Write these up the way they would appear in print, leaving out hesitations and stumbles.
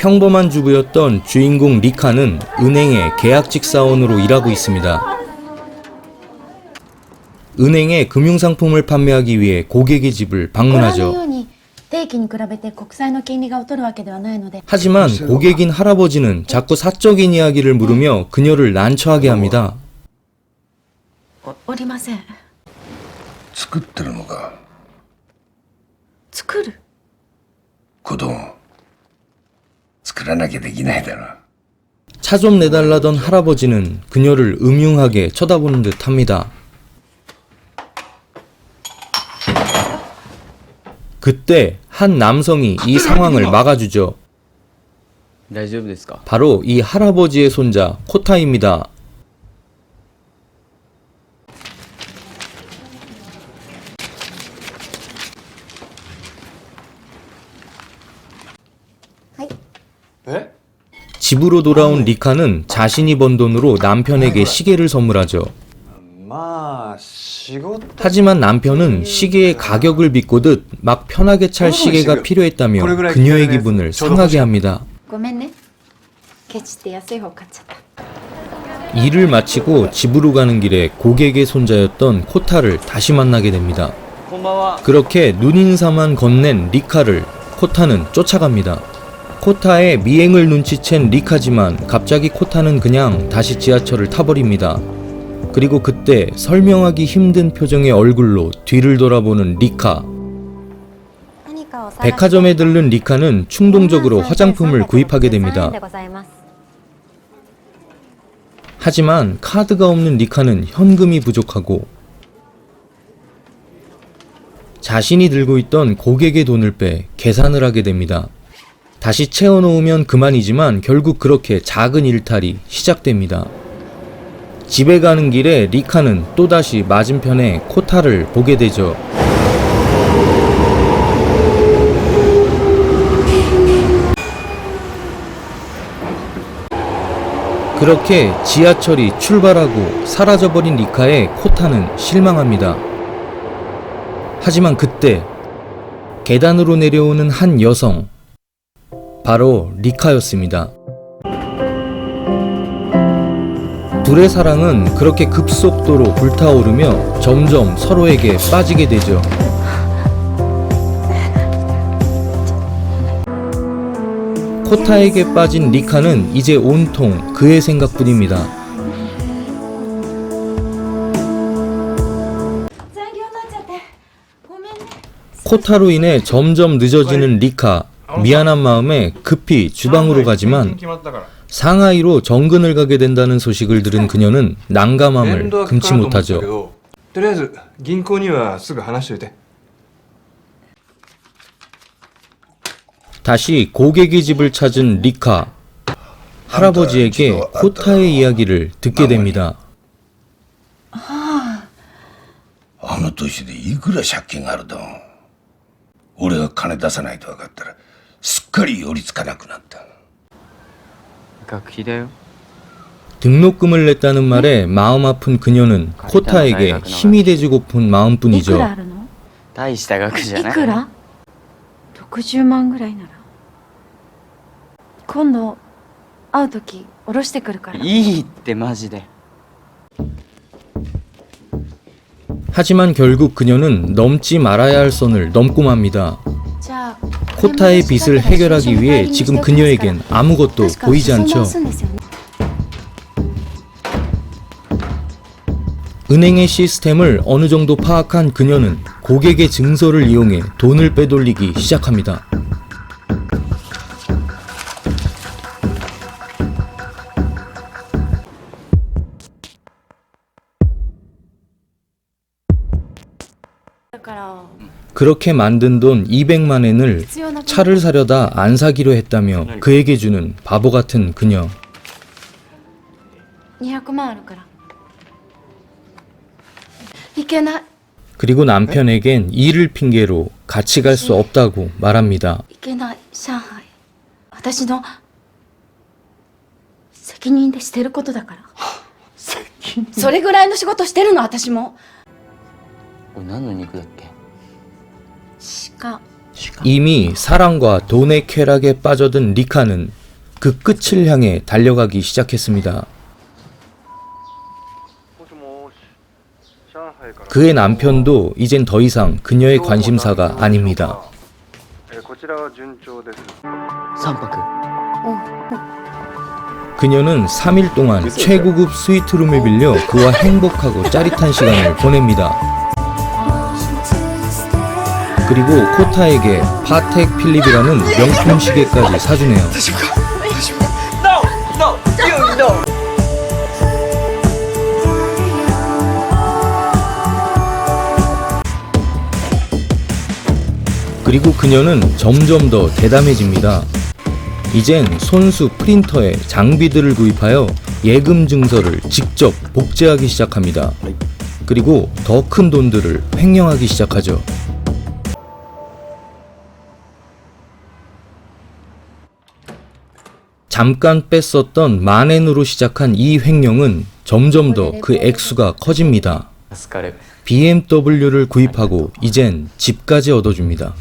평범한 주부였던 주인공 리카는 은행의 계약직 사원으로 일하고 있습니다. 은행에 금융상품을 판매하기 위해 고객의 집을 방문하죠. 하지만 고객인 할아버지는 자꾸 사적인 이야기를 물으며 그녀를 난처하게 합니다. おりません。作ってるのか。作る。子供作らなきゃできないだろ。 차 좀 내달라던 할아버지는 그녀를 음흉하게 쳐다보는 듯 합니다. 그때 한 남성이 이 상황을 막아주죠. 바로 이 할아버지의 손자 코타입니다. 집으로 돌아온 리카는 자신이 번 돈으로 남편에게 시계를 선물하죠. 하지만 남편은 시계의 가격을 비꼬듯 막 편하게 찰 시계가 필요했다며 그녀의 기분을 상하게 합니다. 일을 마치고 집으로 가는 길에 고객의 손자였던 코타를 다시 만나게 됩니다. 그렇게 눈인사만 건넨 리카를 코타는 쫓아갑니다. 코타의 미행을 눈치챈 리카지만 갑자기 코타는 그냥 다시 지하철을 타버립니다. 그리고 그때 설명하기 힘든 표정의 얼굴로 뒤를 돌아보는 리카. 백화점에 들른 리카는 충동적으로 화장품을 구입하게 됩니다. 하지만 카드가 없는 리카는 현금이 부족하고 자신이 들고 있던 고객의 돈을 빼 계산을 하게 됩니다. 다시 채워놓으면 그만이지만 결국 그렇게 작은 일탈이 시작됩니다. 집에 가는 길에 리카는 또다시 맞은편에 코타를 보게 되죠. 그렇게 지하철이 출발하고 사라져버린 리카에 코타는 실망합니다. 하지만 그때 계단으로 내려오는 한 여성, 바로 리카였습니다. 둘의 사랑은 그렇게 급속도로 불타오르며 점점 서로에게 빠지게 되죠. 코타에게 빠진 리카는 이제 온통 그의 생각뿐입니다. 코타로 인해 점점 늦어지는 리카. 미안한 마음에 급히 주방으로 가지만 상하이로 정근을 가게 된다는 소식을 들은 그녀는 난감함을 금치 못하죠. 다시 고객의 집을 찾은 리카. 할아버지에게 코타의 이야기를 듣게 됩니다. あの年でいくら借金があると。俺が金出さないと分かったらすっかり寄りつかなくなった。 등록금을 냈다는 말에 마음 아픈 그녀는 코타에게 힘이 돼주고픈 마음뿐이죠. いくら ?60万ぐらいなら今度会うとき下ろしてくるから。いいってマジで。 하지만 결국 그녀는 넘지 말아야 할 선을 넘고 맙니다. 코타의 빚을 해결하기 위해 지금 그녀에겐 아무것도 보이지 않죠. 은행의 시스템을 어느 정도 파악한 그녀는 고객의 증서를 이용해 돈을 빼돌리기 시작합니다. 그렇게 만든 돈 200만 엔을 차를 사려다 안 사기로 했다며 그에게 주는 바보 같은 그녀. 200万あるから。いけない。 그리고 남편에겐 일을 핑계로 같이 갈 수 없다고 말합니다. いけない。上海。私の責任でしてることだから。それぐらいの仕事してるの私も。これ何の肉だっけ？鹿。 이미 사랑과 돈의 쾌락에 빠져든 리카는 그 끝을 향해 달려가기 시작했습니다. 그의 남편도 이젠 더 이상 그녀의 관심사가 아닙니다. 3泊 그녀는 3일 동안 최고급 스위트룸을 빌려 그와 행복하고 짜릿한 시간을 보냅니다. 그리고 코타에게 파텍 필립이라는 명품 시계까지 사주네요. 그리고 그녀는 점점 더 대담해집니다. 이젠 손수 프린터에 장비들을 구입하여 예금 증서를 직접 복제하기 시작합니다. 그리고 더 큰 돈들을 횡령하기 시작하죠. 잠깐 뺐었던 만엔으로 시작한 이 횡령은 점점 더 그 액수가 커집니다. 助かる BMW를 구입하고 이젠 집까지 얻어줍니다.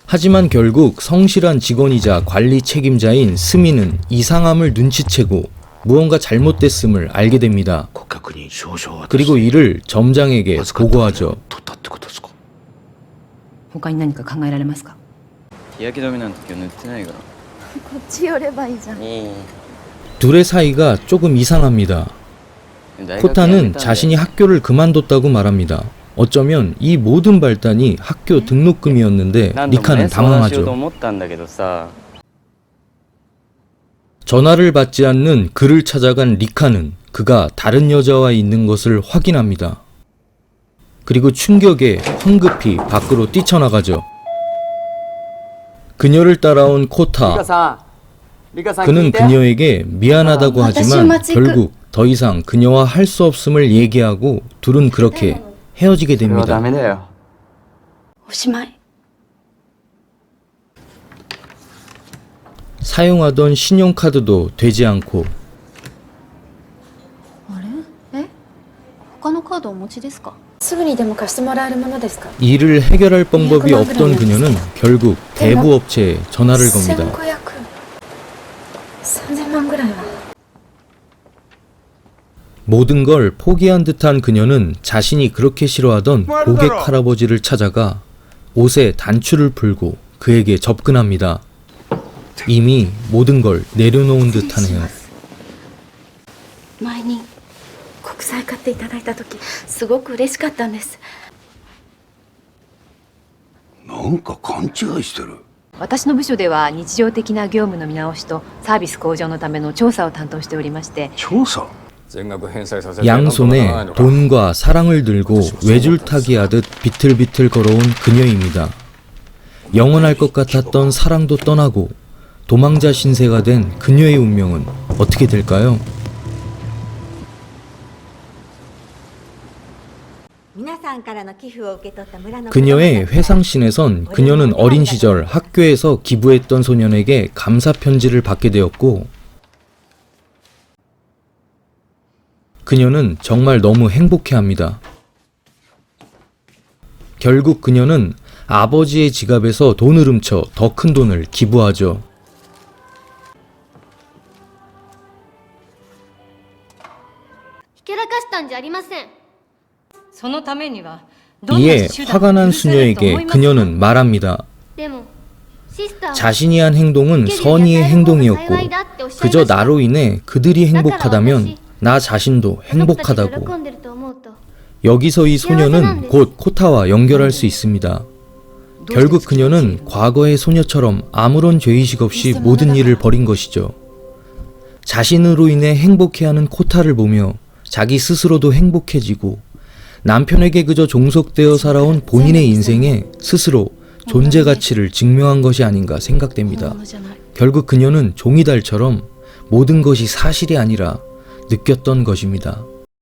하지만 결국 성실한 직원이자 관리 책임자인 스미는 이상함을 눈치채고 무언가 잘못됐음을 알게 됩니다. 그리고 이를 점장에게 보고하죠. 他に何か考えられますか？日焼け止めなんて今日塗ってないから こっち寄ればいいじゃん。 いい 둘의 사이가 조금 이상합니다. 코타는 자신이 학교를 그만뒀다고 말합니다. 어쩌면 이 모든 발단이 학교 등록금이었는데 何度も 리카는 ね相談しようと 당황하죠. 思ったんだけどさ 전화를 받지 않는 그를 찾아간 리카는 그가 다른 여자와 있는 것을 확인합니다. 그리고 충격에 황급히 밖으로 뛰쳐나가죠. 그녀를 따라온 코타. 그는 그녀에게 미안하다고 하지만 결국 더 이상 그녀와 할 수 없음을 얘기하고 둘은 그렇게 헤어지게 それはダ 됩니다. メだよおしまい。 사용하던 신용카드도 되지 않고 あれ？え？他のカードお持ちですか？すぐにでも貸してもらえるものですか？ 이를 해결할 방법이 없던 그녀는 결국 대부업체에 전화를 겁니다. 1500、3000万ぐらいは。 모든 걸 포기한 듯한 그녀는 자신이 그렇게 싫어하던 고객 할아버지를 찾아가 옷에 단추를 풀고 그에게 접근합니다. 이미 모든 걸 내려놓은 듯하네요. 前に国債買っていただいた時すごく嬉しかったんです。なんか勘違いしてる。私の部署では日常的な業務の見直しとサービス向上のための調査を担当しておりまして、調査 양손에 돈과 사랑을 들고 외줄타기 하듯 비틀비틀 걸어온 그녀입니다. 영원할 것 같았던 사랑도 떠나고 도망자 신세가 된 그녀의 운명은 어떻게 될까요? 그녀의 회상신에선 그녀는 어린 시절 학교에서 기부했던 소년에게 감사 편지를 받게 되었고 그녀는 정말 너무 행복해합니다. 결국 그녀는 아버지의 지갑에서 돈을 훔쳐 더 큰 돈을 기부하죠. ひけらかしたんじゃありません。そのためにはどんな 이에 手段 화가 も 난 許せると思 수녀에게 いますか？ 그녀는 말합니다. でもシスターは 자신이 한 행동은 선의의 행동이었고 그저 나로 인해 그들이 행복하다면 나 자신도 家族たちが喜 행복하다고. んでると思うと 여기서 이 소녀는 곧 코타와 연결할 수 있습니다. 결국 그녀는 과거의 소녀처럼 아무런 죄의식 없이 모든 일을 벌인 것이죠. 자신으로 인해 행복해하는 코타를 보며 자기 스스로도 행복해지고 남편에게 그저 종속되어 살아온 본인의 인생에 스스로 존재 가치를 증명한 것이 아닌가 생각됩니다. 결국 그녀는 종이달처럼 모든 것이 사실이 아니라 느꼈던 것입니다.